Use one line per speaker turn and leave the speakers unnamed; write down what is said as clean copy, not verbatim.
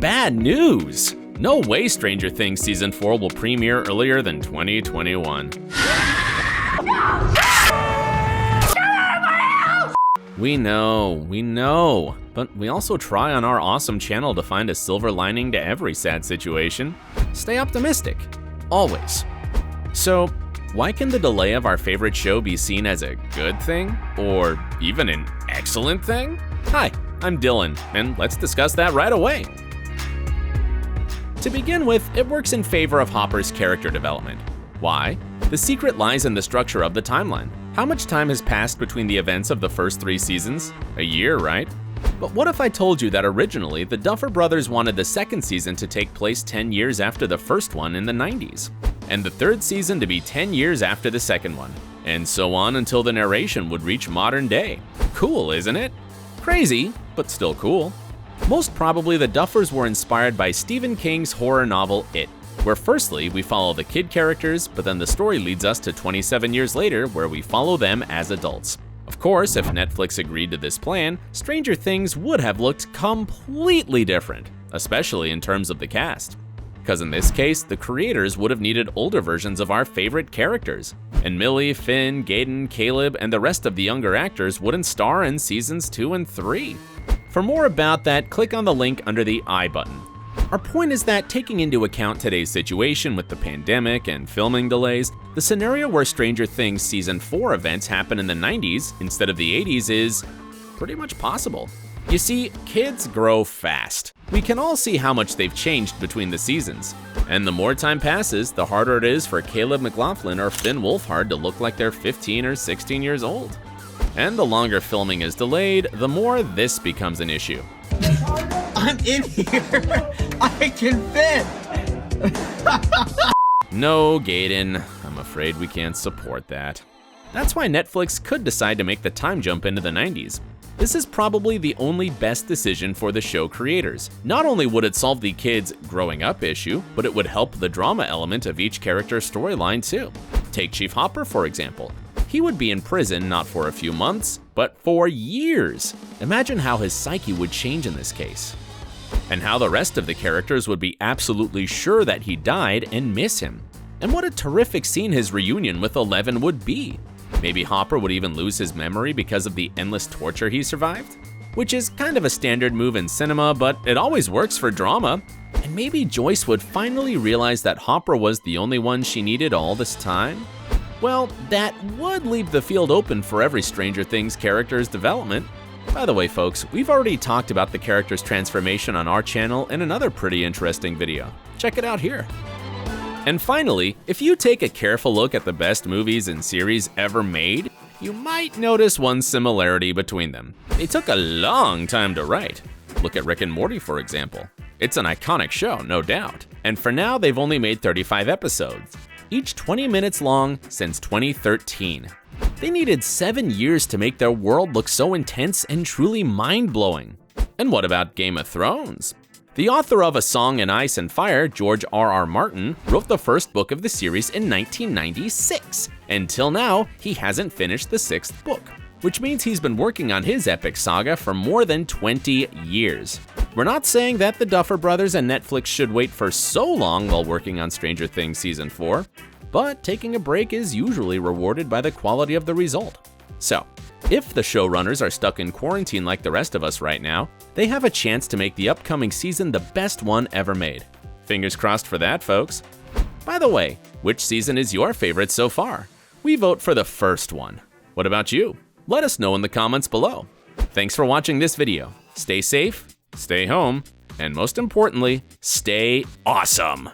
bad news! No way Stranger Things Season 4 will premiere earlier than 2021. We know, but we also try on our Ossa'm channel to find a silver lining to every sad situation. Stay optimistic, always. So, why can the delay of our favorite show be seen as a good thing, or even an excellent thing? Hi, I'm Dylan, and let's discuss that right away. To begin with, it works in favor of Hopper's character development. Why? The secret lies in the structure of the timeline. How much time has passed between the events of the first 3 seasons? A year, right? But what if I told you that originally the Duffer brothers wanted the second season to take place 10 years after the first one in the 90s, and the third season to be 10 years after the second one, and so on until the narration would reach modern day? Cool, isn't it? Crazy, but still cool. Most probably the Duffers were inspired by Stephen King's horror novel It, where firstly we follow the kid characters, but then the story leads us to 27 years later where we follow them as adults. Of course, if Netflix agreed to this plan, Stranger Things would have looked completely different, especially in terms of the cast. Because in this case, the creators would have needed older versions of our favorite characters, and Millie, Finn, Gaten, Caleb, and the rest of the younger actors wouldn't star in seasons 2 and 3. For more about that, click on the link under the I button. Our point is that taking into account today's situation with the pandemic and filming delays, the scenario where Stranger Things Season 4 events happen in the 90s instead of the 80s is pretty much possible. You see, kids grow fast. We can all see how much they've changed between the seasons. And the more time passes, the harder it is for Caleb McLaughlin or Finn Wolfhard to look like they're 15 or 16 years old. And the longer filming is delayed, the more this becomes an issue.
I'm in here. I can fit.
No, Gaten. I'm afraid we can't support that. That's why Netflix could decide to make the time jump into the 90s. This is probably the only best decision for the show creators. Not only would it solve the kids' growing up issue, but it would help the drama element of each character's storyline too. Take Chief Hopper, for example. He would be in prison not for a few months, but for years. Imagine how his psyche would change in this case. And how the rest of the characters would be absolutely sure that he died and miss him. And what a terrific scene his reunion with Eleven would be. Maybe Hopper would even lose his memory because of the endless torture he survived? Which is kind of a standard move in cinema, but it always works for drama. And maybe Joyce would finally realize that Hopper was the only one she needed all this time? Well, that would leave the field open for every Stranger Things character's development. By the way, folks, we've already talked about the character's transformation on our channel in another pretty interesting video. Check it out here. And finally, if you take a careful look at the best movies and series ever made, you might notice one similarity between them. They took a long time to write. Look at Rick and Morty, for example. It's an iconic show, no doubt. And for now, they've only made 35 episodes, each 20 minutes long since 2013. They needed 7 years to make their world look so intense and truly mind-blowing. And what about Game of Thrones? The author of A Song in Ice and Fire, George R.R. Martin, wrote the first book of the series in 1996. Until now, he hasn't finished the 6th book, which means he's been working on his epic saga for more than 20 years. We're not saying that the Duffer brothers and Netflix should wait for so long while working on Stranger Things Season 4, but taking a break is usually rewarded by the quality of the result. So, if the showrunners are stuck in quarantine like the rest of us right now, they have a chance to make the upcoming season the best one ever made. Fingers crossed for that, folks. By the way, which season is your favorite so far? We vote for the first one. What about you? Let us know in the comments below. Thanks for watching this video. Stay safe, stay home, and most importantly, stay awesome.